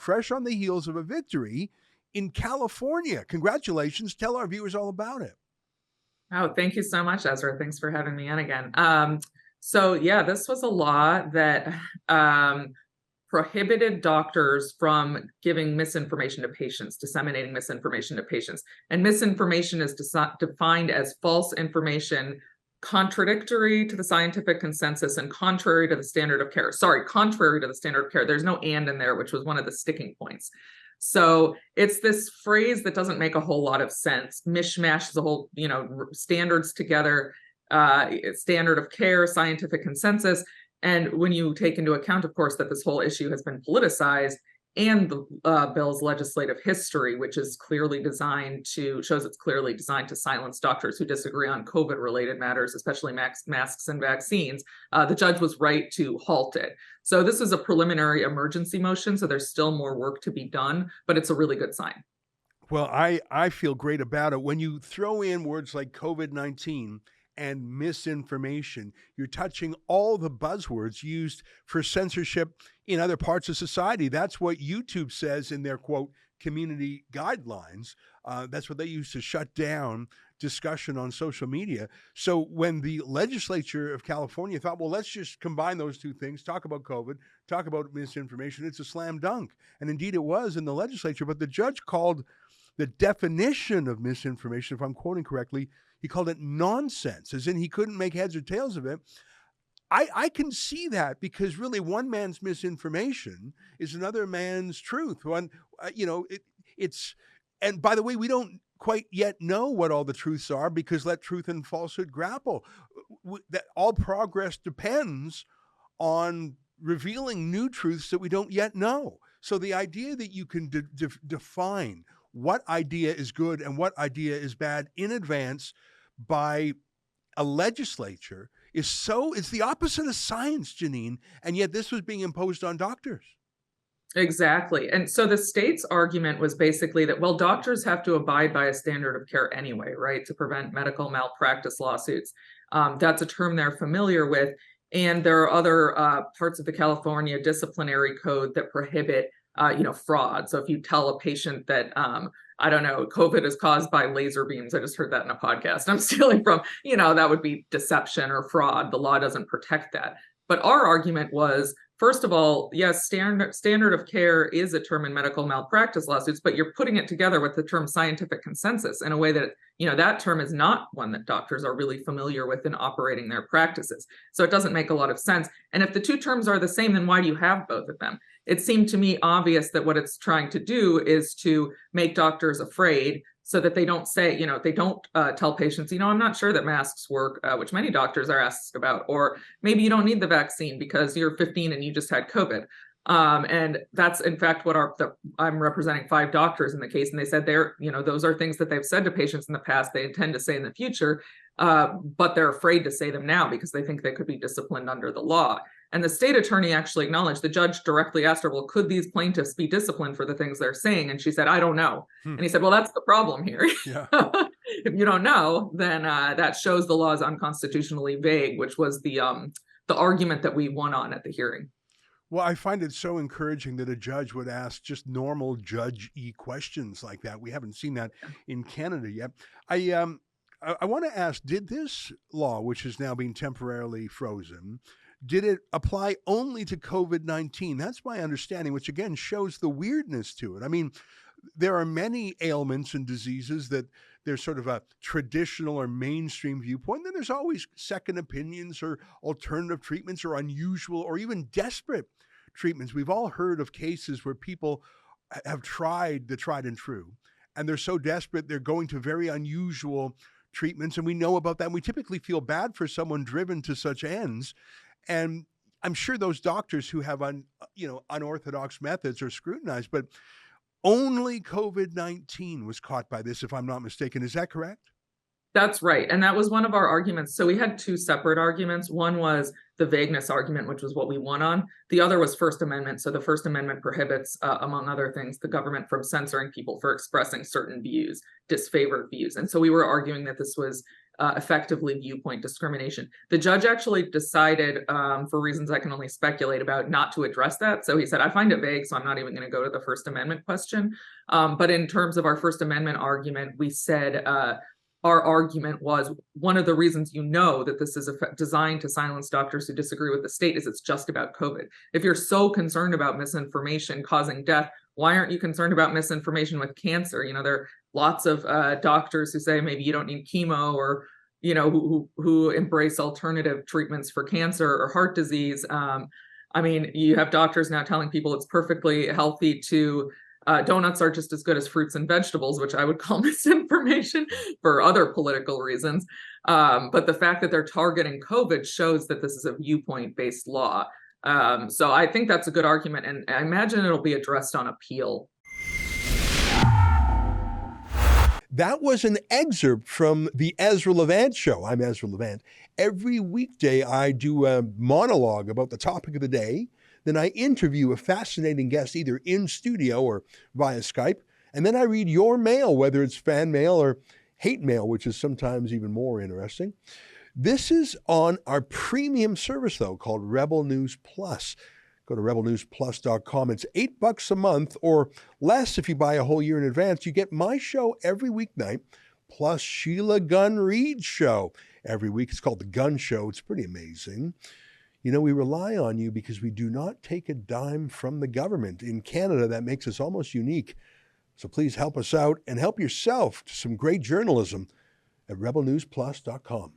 fresh on the heels of a victory in California. Congratulations. Tell our viewers all about it. Oh, thank you so much, Ezra. Thanks for having me on again. So yeah, this was a law that prohibited doctors from giving misinformation to patients, disseminating misinformation to patients. And misinformation is defined as false information contradictory to the scientific consensus and contrary to the standard of care. Sorry, contrary to the standard of care. There's no and in there, which was one of the sticking points. So it's this phrase that doesn't make a whole lot of sense. Mishmash the whole, standards together, standard of care, scientific consensus. And when you take into account, of course, that this whole issue has been politicized, and the bill's legislative history, which is shows it's clearly designed to silence doctors who disagree on COVID-related matters, especially masks and vaccines, the judge was right to halt it. So this is a preliminary emergency motion, so there's still more work to be done, but it's a really good sign. Well, I feel great about it. When you throw in words like COVID-19 and misinformation, you're touching all the buzzwords used for censorship in other parts of society. That's what YouTube says in their, quote, community guidelines. That's what they use to shut down discussion on social media. So when the legislature of California thought, well, let's just combine those two things, talk about COVID, talk about misinformation, it's a slam dunk. And indeed it was in the legislature, but the judge called the definition of misinformation, if I'm quoting correctly, he called it nonsense, as in he couldn't make heads or tails of it. I can see that, because really one man's misinformation is another man's truth. And by the way, we don't quite yet know what all the truths are, because let truth and falsehood grapple. That all progress depends on revealing new truths that we don't yet know. So the idea that you can define what idea is good and what idea is bad in advance by a legislature it's the opposite of science, Janine, and yet this was being imposed on doctors. Exactly. And so the state's argument was basically that, well, doctors have to abide by a standard of care anyway, right, to prevent medical malpractice lawsuits. That's a term they're familiar with. And there are other parts of the California disciplinary code that prohibit fraud. So if you tell a patient that, COVID is caused by laser beams, I just heard that in a podcast I'm stealing from, that would be deception or fraud. The law doesn't protect that. But our argument was, first of all, yes, standard of care is a term in medical malpractice lawsuits, but you're putting it together with the term scientific consensus in a way that, that term is not one that doctors are really familiar with in operating their practices. So it doesn't make a lot of sense. And if the two terms are the same, then why do you have both of them? It seemed to me obvious that what it's trying to do is to make doctors afraid, so that they don't say, they don't tell patients, I'm not sure that masks work, which many doctors are asked about, or maybe you don't need the vaccine because you're 15 and you just had COVID. And that's in fact what I'm representing 5 doctors in the case, and they said those are things that they've said to patients in the past, they intend to say in the future, but they're afraid to say them now because they think they could be disciplined under the law. And the state attorney actually acknowledged, the judge directly asked her, well, could these plaintiffs be disciplined for the things they're saying? And she said, I don't know. And he said, well, that's the problem here. Yeah. If you don't know, then that shows the law is unconstitutionally vague, which was the argument that we won on at the hearing. Well, I find it so encouraging that a judge would ask just normal judge-y questions like that. We haven't seen that in Canada yet. I want to ask, did this law, which is now being temporarily frozen, did it apply only to COVID-19? That's my understanding, which again shows the weirdness to it. I mean, there are many ailments and diseases that there's sort of a traditional or mainstream viewpoint. Then there's always second opinions or alternative treatments or unusual or even desperate treatments. We've all heard of cases where people have tried the tried and true, and they're so desperate they're going to very unusual treatments, and we know about that. And we typically feel bad for someone driven to such ends. And I'm sure those doctors who have unorthodox methods are scrutinized, but only COVID-19 was caught by this, if I'm not mistaken. Is that correct? That's right. And that was one of our arguments. So we had two separate arguments. One was the vagueness argument, which was what we won on. The other was First Amendment. So the First Amendment prohibits, among other things, the government from censoring people for expressing certain views, disfavored views. And so we were arguing that this was effectively viewpoint discrimination. The judge actually decided, for reasons I can only speculate about, not to address that. So he said, I find it vague, so I'm not even going to go to the First Amendment question. But in terms of our First Amendment argument, we said, our argument was one of the reasons that this is designed to silence doctors who disagree with the state is it's just about COVID. If you're so concerned about misinformation causing death, why aren't you concerned about misinformation with cancer? There are lots of doctors who say maybe you don't need chemo, or who embrace alternative treatments for cancer or heart disease. You have doctors now telling people it's perfectly healthy to donuts are just as good as fruits and vegetables, which I would call misinformation for other political reasons. But the fact that they're targeting COVID shows that this is a viewpoint-based law. So I think that's a good argument, and I imagine it'll be addressed on appeal. That was an excerpt from the EZRA LEVANT show. I'm EZRA LEVANT. Every weekday, I do a monologue about the topic of the day. Then I interview a fascinating guest either in studio or via Skype. And then I read your mail, whether it's fan mail or hate mail, which is sometimes even more interesting. This is on our premium service, though, called Rebel News Plus. Go to rebelnewsplus.com. It's $8 a month or less if you buy a whole year in advance. You get my show every weeknight, plus Sheila Gunn Reid's show every week. It's called The Gun Show. It's pretty amazing. We rely on you because we do not take a dime from the government. In Canada, that makes us almost unique. So please help us out and help yourself to some great journalism at rebelnewsplus.com.